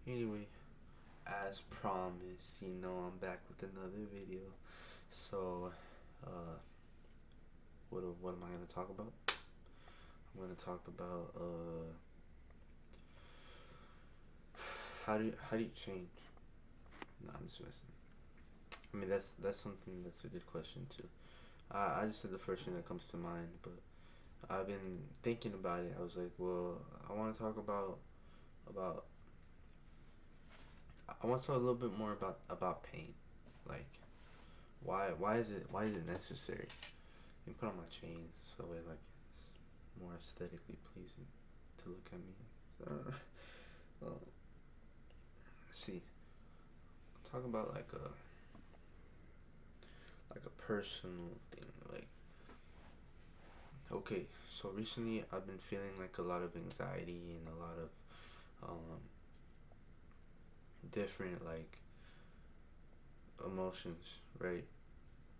Anyway, as promised, I'm back with another video. So, uh, what am I gonna talk about? I'm gonna talk about how do you change? No, I'm just messing. I mean that's something that's a good question too. I just said the first thing that comes to mind, but I've been thinking about it. I was like, well, I want to talk about I want to talk a little bit more about pain, like why is it necessary? You put on my chain so it like it's more aesthetically pleasing to look at me. Well, see, talk about like a personal thing. Like, okay, so recently I've been feeling like a lot of anxiety and a lot of different like emotions, right?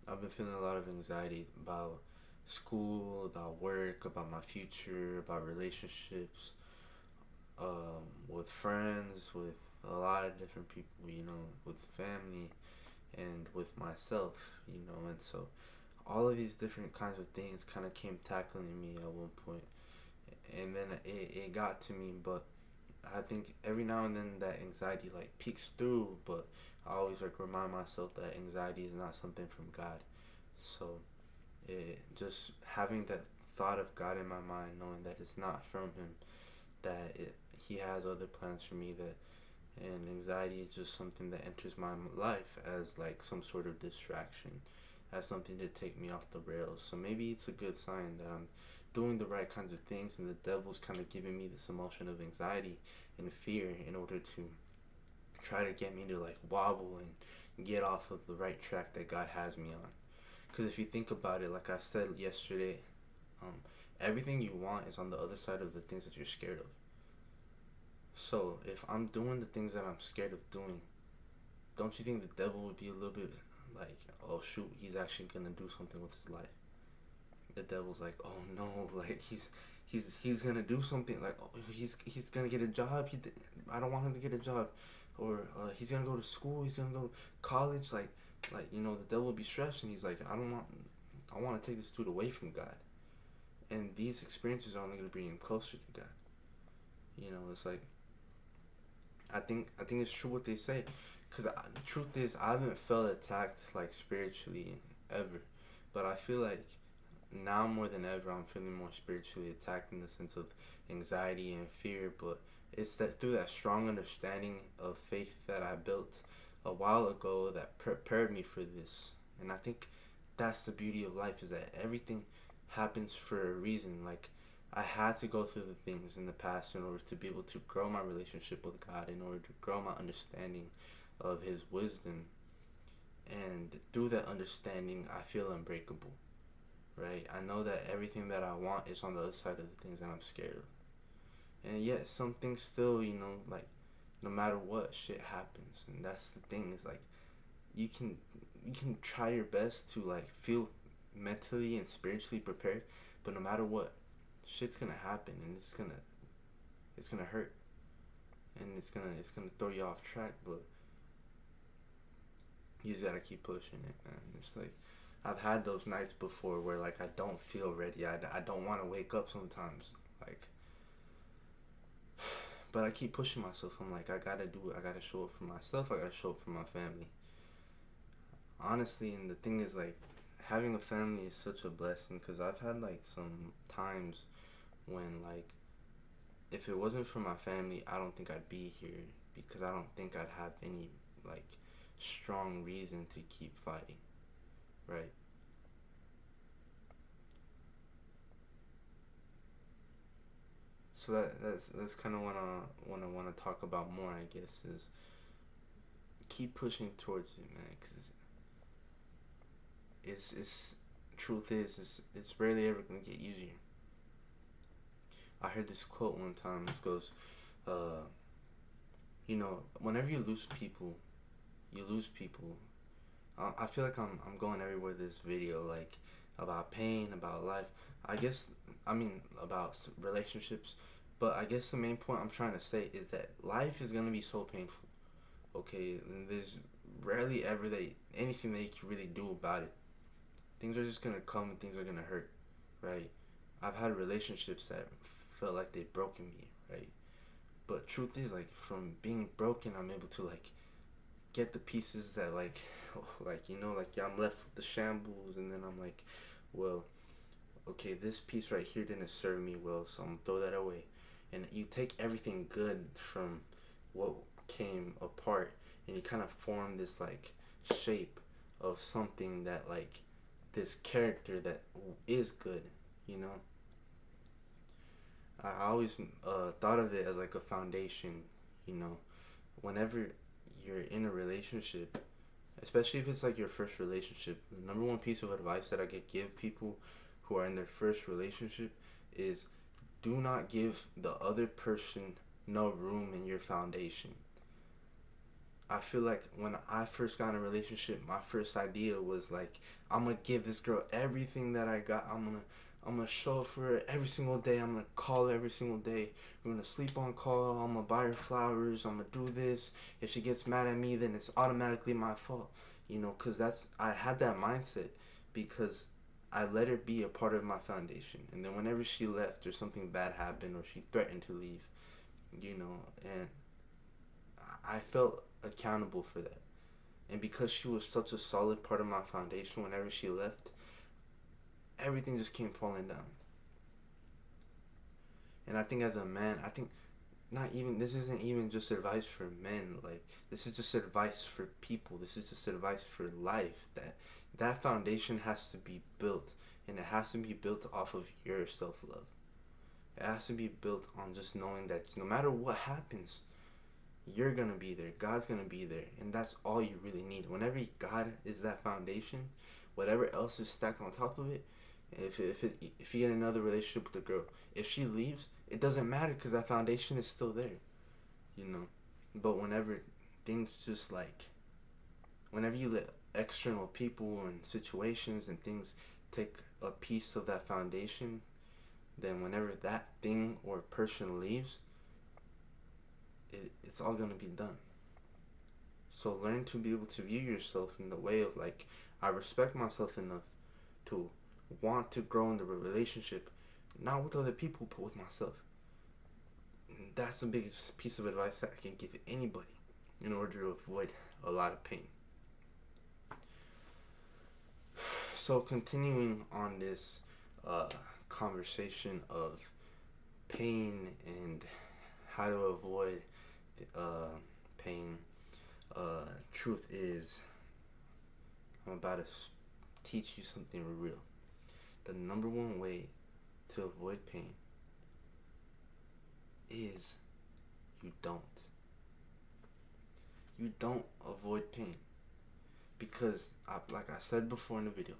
I've been feeling a lot of anxiety about school, about work, about my future, about relationships, with friends, with a lot of different people, with family and with myself, and so all of these different kinds of things kind of came tackling me at one point, and then it got to me, but I think every now and then that anxiety like peeks through, but I always like remind myself that anxiety is not something from God. So just having that thought of God in my mind, knowing that it's not from Him, that He has other plans for me, that and anxiety is just something that enters my life as like some sort of distraction, as something to take me off the rails. So maybe it's a good sign that I'm doing the right kinds of things, and the devil's kind of giving me this emotion of anxiety and fear in order to try to get me to like wobble and get off of the right track that God has me on. Because if you think about it, like I said yesterday, um, everything you want is on the other side of the things that you're scared of. So if I'm doing the things that I'm scared of doing, don't you think the devil would be a little bit like, oh shoot, he's actually gonna do something with his life? The devil's like, oh no, like he's gonna do something, like, oh, he's gonna get a job. I don't want him to get a job, or he's gonna go to school. He's gonna go to college. The devil will be stressed, and he's like, I want to take this dude away from God, and these experiences are only gonna bring him closer to God. It's like I think it's true what they say, because the truth is I haven't felt attacked like spiritually ever, but I feel like now more than ever I'm feeling more spiritually attacked in the sense of anxiety and fear. But it's that through that strong understanding of faith that I built a while ago that prepared me for this. And I think that's the beauty of life, is that everything happens for a reason. Like, I had to go through the things in the past in order to be able to grow my relationship with God, in order to grow my understanding of His wisdom. And through that understanding, I feel unbreakable, right? I know that everything that I want is on the other side of the things that I'm scared of. And yet, some things still, like, no matter what, shit happens. And that's the thing, is like, you can you can try your best to like feel mentally and spiritually prepared, but no matter what, shit's gonna happen, and it's gonna hurt, and it's gonna throw you off track. But you just gotta keep pushing it, man. It's like I've had those nights before where like I don't feel ready. I don't want to wake up sometimes, like, but I keep pushing myself. I'm like, I gotta do it. I gotta show up for myself. I gotta show up for my family. Honestly, and the thing is, like, having a family is such a blessing, because I've had like some times when like if it wasn't for my family, I don't think I'd be here, because I don't think I'd have any like strong reason to keep fighting, right? So that's kind of what I want to talk about more, I guess, is keep pushing towards it, man, because it's truth is it's rarely ever gonna get easier. I heard this quote one time. This goes, uh, whenever you lose people, you lose people. I feel like I'm going everywhere with this video, like about pain, about life. I guess, I mean, about relationships. But I guess the main point I'm trying to say is that life is gonna be so painful. Okay, and there's rarely ever anything that you can really do about it. Things are just gonna come and things are gonna hurt, right? I've had relationships that felt like they've broken me, right? But truth is, like, from being broken, I'm able to like get the pieces that like like, yeah, I'm left with the shambles, and then I'm like, well, okay, this piece right here didn't serve me well, so I'm gonna throw that away. And you take everything good from what came apart, and you kind of form this like shape of something that like this character that is good, you know. I always thought of it as like a foundation, you know. Whenever you're in a relationship, especially if it's like your first relationship, the number one piece of advice that I could give people who are in their first relationship is do not give the other person no room in your foundation. I feel like when I first got in a relationship, my first idea was like, I'm gonna give this girl everything that I got. I'm gonna show up for her every single day. I'm gonna call her every single day. We're gonna sleep on call. I'm gonna buy her flowers. I'm gonna do this. If she gets mad at me, then it's automatically my fault. You know, cause I had that mindset because I let her be a part of my foundation. And then whenever she left or something bad happened or she threatened to leave, you know, and I felt accountable for that. And because she was such a solid part of my foundation, whenever she left, everything just came falling down. And I think as a man, I think not even this isn't even just advice for men. Like, this is just advice for people. This is just advice for life. That foundation has to be built, and it has to be built off of your self love. It has to be built on just knowing that no matter what happens, you're gonna be there. God's gonna be there, and that's all you really need. Whenever God is that foundation, whatever else is stacked on top of it. If you get another relationship with a girl, if she leaves, it doesn't matter because that foundation is still there, you know. But things just like whenever you let external people and situations and things take a piece of that foundation, then whenever that thing or person leaves, it's all gonna be done. So learn to be able to view yourself in the way of like, I respect myself enough to want to grow in the relationship, not with other people, but with myself. And that's the biggest piece of advice that I can give anybody in order to avoid a lot of pain. So continuing on this conversation of pain and how to avoid pain, truth is, I'm about to teach you something real. The number one way to avoid pain is you don't. You don't avoid pain. Because, like I said before in the video,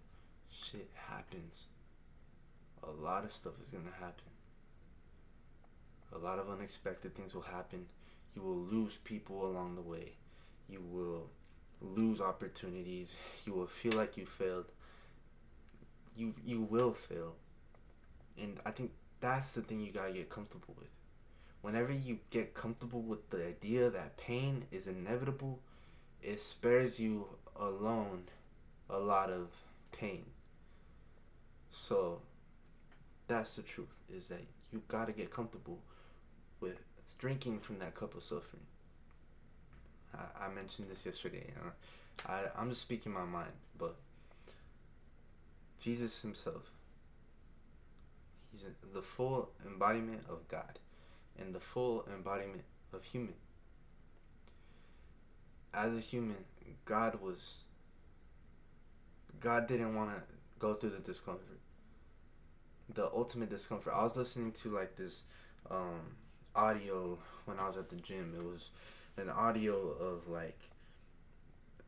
shit happens. A lot of stuff is gonna happen. A lot of unexpected things will happen. You will lose people along the way. You will lose opportunities. You will feel like you failed. You will fail. And I think that's the thing you gotta get comfortable with. Whenever you get comfortable with the idea that pain is inevitable, it spares you alone a lot of pain. So that's the truth, is that you gotta get comfortable with drinking from that cup of suffering. I mentioned this yesterday. I'm just speaking my mind, but Jesus himself, he's the full embodiment of God and the full embodiment of human. As a human, God didn't want to go through the discomfort, the ultimate discomfort. I was listening to like this audio when I was at the gym. It was an audio of like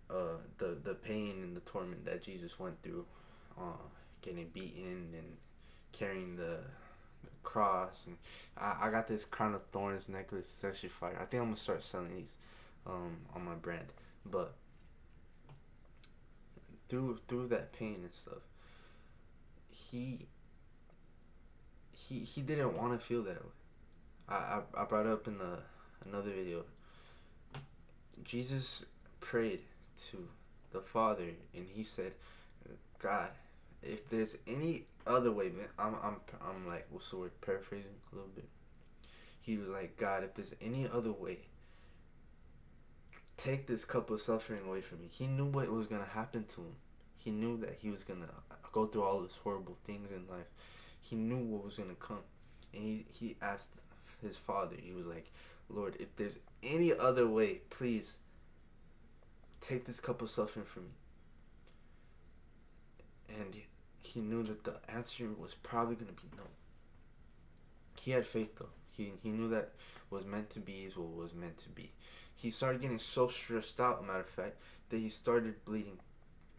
the pain and the torment that Jesus went through, getting beaten and carrying the cross. And I got this crown of thorns necklace. It's actually fire. I think I'm gonna start selling these on my brand. But through that pain and stuff, he didn't want to feel that way. I brought up in the another video. Jesus prayed to the Father, and he said, God, if there's any other way, man, I'm like, what's the word? Paraphrasing a little bit. He was like, God, if there's any other way, take this cup of suffering away from me. He knew what was gonna happen to him. He knew that he was gonna go through all these horrible things in life. He knew what was gonna come, and he asked his Father. He was like, Lord, if there's any other way, please take this cup of suffering from me. And he knew that the answer was probably gonna be no. He had faith though. He knew that what was meant to be is what was meant to be. He started getting so stressed out, matter of fact, that he started bleeding.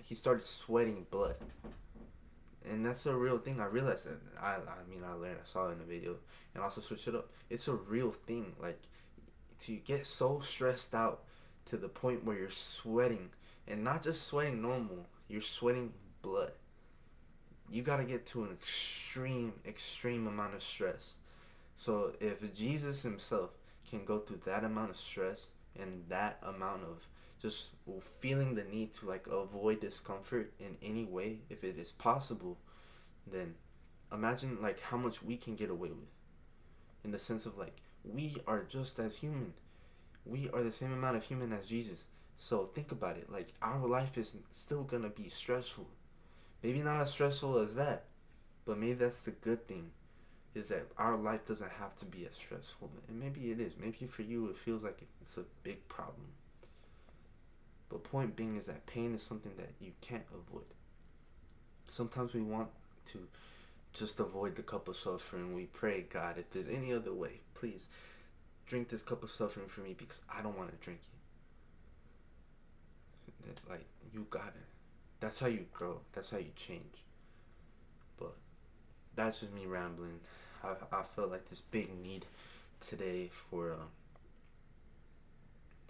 He started sweating blood. And that's a real thing. I realized that. I learned, I saw it in the video, and also switch it up. It's a real thing. Like, to get so stressed out to the point where you're sweating, and not just sweating normal, you're sweating blood. You gotta get to an extreme amount of stress. So if Jesus himself can go through that amount of stress and that amount of just feeling the need to like avoid discomfort in any way, if it is possible, then imagine like how much we can get away with. In the sense of like, we are just as human. We are the same amount of human as Jesus. So think about it. Like, our life is still gonna be stressful. Maybe not as stressful as that, but maybe that's the good thing, is that our life doesn't have to be as stressful. And maybe it is. Maybe for you it feels like it's a big problem. But point being is that pain is something that you can't avoid. Sometimes we want to just avoid the cup of suffering. We pray, God, if there's any other way, please drink this cup of suffering for me because I don't want to drink it. Like, you got it. That's how you grow. That's how you change. But that's just me rambling. I felt like this big need today for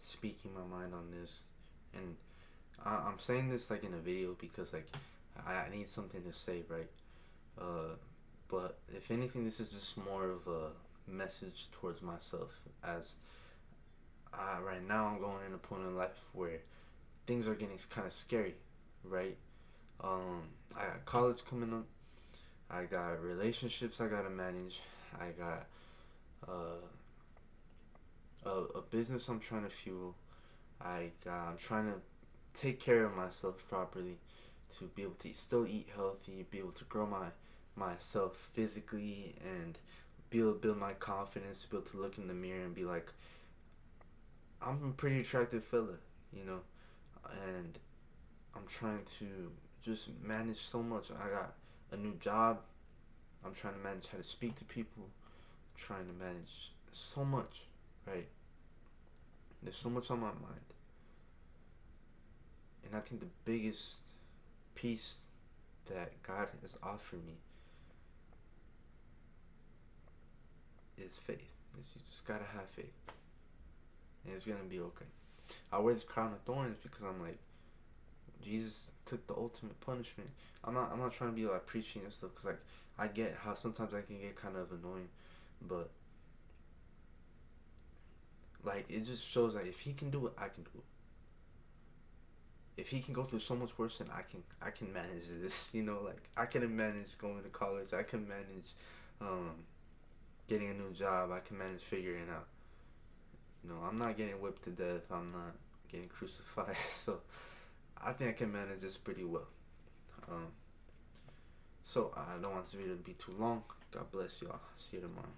speaking my mind on this, and I'm saying this like in a video because like I need something to say, right? But if anything, this is just more of a message towards myself, as right now I'm going in a point in life where things are getting kind of scary, right? I got college coming up. I got relationships I gotta manage. I got a business I'm trying to fuel. I'm trying to take care of myself properly to be able to still eat healthy, be able to grow myself physically, and build my confidence, be able to look in the mirror and be like, I'm a pretty attractive fella, you know, and I'm trying to just manage so much. I got a new job. I'm trying to manage how to speak to people. I'm trying to manage so much, right? There's so much on my mind. And I think the biggest piece that God has offered me is faith. Is you just gotta have faith. And it's gonna be okay. I wear this crown of thorns because I'm like, Jesus took the ultimate punishment. I'm not trying to be like preaching and stuff, because like I get how sometimes I can get kind of annoying, but like it just shows that if he can do it, I can do it. If he can go through so much worse than I can manage this. You know, like I can manage going to college. I can manage getting a new job. I can manage figuring out. You know, I'm not getting whipped to death. I'm not getting crucified. So I think I can manage this pretty well. Um, so I don't want this video to be too long. God bless y'all. See you tomorrow.